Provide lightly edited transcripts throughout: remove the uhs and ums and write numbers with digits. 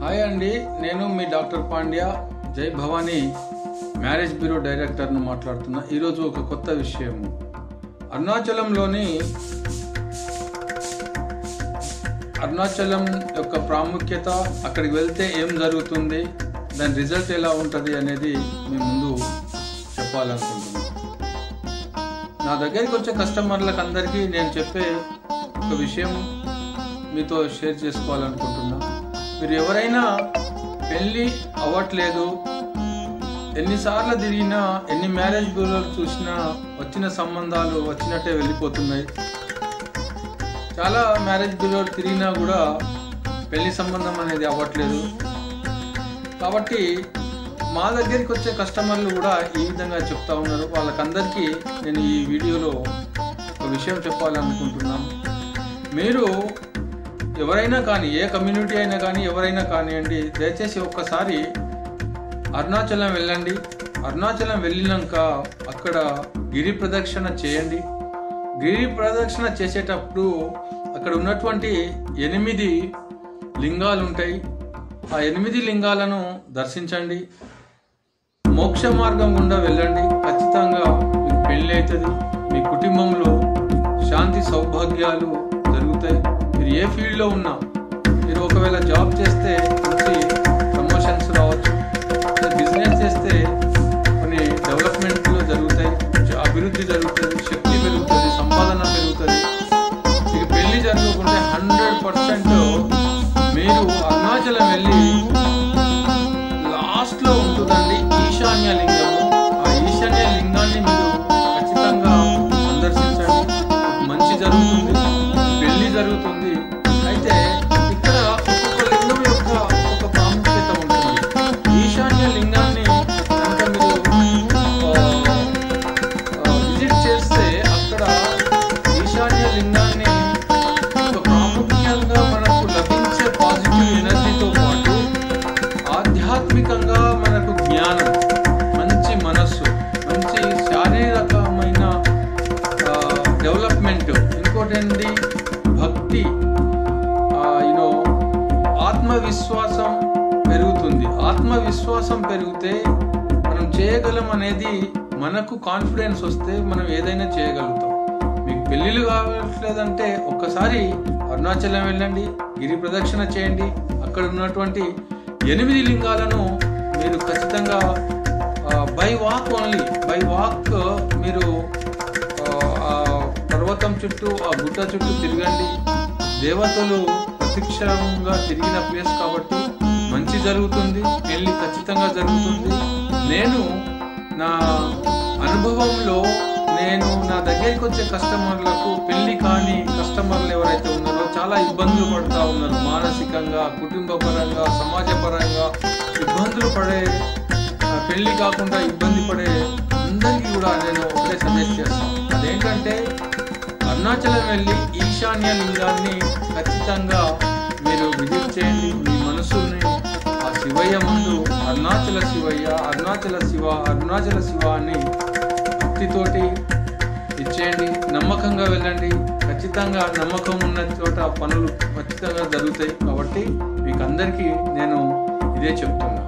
Hi అండి, నేను మీ doctor Pandya జై భవానీ మ్యారేజ్ బ్యూరో డైరెక్టర్ను మాట్లాడుతున్నా. ఈరోజు ఒక కొత్త విషయము. అరుణాచలం యొక్క ప్రాముఖ్యత, అక్కడికి వెళ్తే ఏం జరుగుతుంది, దాని రిజల్ట్ ఎలా ఉంటుంది అనేది మీ ముందు చెప్పాలనుకుంటున్నాను. నా దగ్గరికి వచ్చే కస్టమర్లకు అందరికీ నేను చెప్పే ఒక విషయం మీతో షేర్ చేసుకోవాలనుకుంటున్నా. మీరు ఎవరైనా పెళ్ళి అవ్వట్లేదు, ఎన్నిసార్లు తిరిగినా, ఎన్ని మ్యారేజ్ బ్యూరోలు చూసినా వచ్చిన సంబంధాలు వచ్చినట్టే వెళ్ళిపోతున్నాయి. చాలా మ్యారేజ్ బ్యూరోలు తిరిగినా కూడా పెళ్లి సంబంధం అనేది అవ్వట్లేదు. కాబట్టి మా దగ్గరికి వచ్చే కస్టమర్లు కూడా ఈ విధంగా చెప్తా ఉన్నారు. వాళ్ళకందరికీ నేను ఈ వీడియోలో ఒక విషయం చెప్పాలనుకుంటున్నాను. మీరు ఎవరైనా కానీ, ఏ కమ్యూనిటీ అయినా కానీ, ఎవరైనా కానివ్వండి, దయచేసి ఒక్కసారి అరుణాచలం వెళ్ళండి. అరుణాచలం వెళ్ళినాక అక్కడ గిరి ప్రదక్షిణ చేయండి. గిరి ప్రదక్షిణ చేసేటప్పుడు అక్కడ ఉన్నటువంటి 8 లింగాలు ఉంటాయి. ఆ 8 లింగాలను దర్శించండి. మోక్ష మార్గం గుండా వెళ్ళండి. ఖచ్చితంగా మీకు పెళ్ళి అవుతుంది. మీ కుటుంబంలో శాంతి సౌభాగ్యాలు జరుగుతాయి. మీరు ఏ ఫీల్డ్లో ఉన్నా, మీరు ఒకవేళ జాబ్ చేస్తే మంచి ప్రమోషన్స్ రావచ్చు, బిజినెస్ చేస్తే కొన్ని డెవలప్మెంట్లు జరుగుతాయి, అభివృద్ధి జరుగుతుంది, శక్తి పెరుగుతుంది, సంపాదన పెరుగుతుంది. మీకు పెళ్లి జరగకుంటే 100% మీరు అరుణాచలం వెళ్ళి లాస్ట్లో ఉంటుందండి ఈశాన్య లింగము. ఆ ఈశాన్య లింగాన్ని మీరు ఖచ్చితంగా సందర్శించండి. మంచి జరుగుతుంది, పెళ్లి జరుగుతుంది. అయితే ఇక్కడ ఒక్కొక్క లింగం యొక్క ఒక్కొక్క ప్రాముఖ్యత ఉంటుంది. ఈశాన్య లింగాన్ని కనుక మీరు విజిట్ చేస్తే అక్కడ ఈశాన్య లింగాన్ని ఒక ప్రాముఖ్యంగా మనకు లభించే పాజిటివ్ ఎనర్జీతో పాటు ఆధ్యాత్మికంగా మనకు జ్ఞానం, మంచి మనస్సు, మంచి శారీరకమైన డెవలప్మెంట్, ఇంకోటి భక్తి, ఆత్మవిశ్వాసం పెరుగుతుంది. ఆత్మవిశ్వాసం పెరిగితే మనం చేయగలం అనేది, మనకు కాన్ఫిడెన్స్ వస్తే మనం ఏదైనా చేయగలుగుతాం. మీకు పెళ్ళిళ్ళు కావట్లేదంటే ఒక్కసారి అరుణాచలం వెళ్ళండి, గిరి ప్రదక్షిణ చేయండి. అక్కడ ఉన్నటువంటి 8 లింగాలను మీరు ఖచ్చితంగా బై వాక్ మీరు పర్వతం చుట్టూ, ఆ గుట్ట చుట్టూ తిరగండి. దేవతలు ప్రత్యక్షంగా తిరిగిన ప్లేస్ కాబట్టి మంచి జరుగుతుంది, పెళ్లి ఖచ్చితంగా జరుగుతుంది. నేను నా అనుభవంలో, నా దగ్గరికి వచ్చే కస్టమర్లకు, పెళ్లి కాని కస్టమర్లు ఎవరైతే ఉన్నారో చాలా ఇబ్బందులు పడుతూ ఉన్నారు, మానసికంగా, కుటుంబ పరంగా, సమాజపరంగా ఇబ్బందులు పడే, పెళ్లి కాకుండా ఇబ్బంది పడే అందరికీ కూడా నేను ఒకటే సజెస్ట్ చేస్తాను. అదేంటంటే అరుణాచలం వెళ్ళి ఈశాన్య లింగాన్ని ఖచ్చితంగా మీరు విజిట్ చేయండి. మీ మనసుని ఆ శివయ్య ముందు అరుణాచల శివయ్య, అరుణాచల శివ, అరుణాచల శివ అని భక్తితోటి ఇచ్చేయండి. నమ్మకంగా వెళ్ళండి. ఖచ్చితంగా నమ్మకం ఉన్న చోట పనులు ఖచ్చితంగా జరుగుతాయి. కాబట్టి మీకు అందరికీ నేను ఇదే చెప్తున్నా.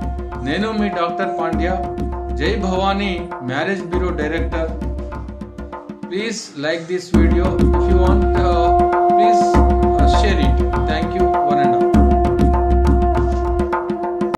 నేను మీ డాక్టర్ పాండ్య, జై Bhavani marriage bureau director. Please like this video. If you want, please share it. Thank you.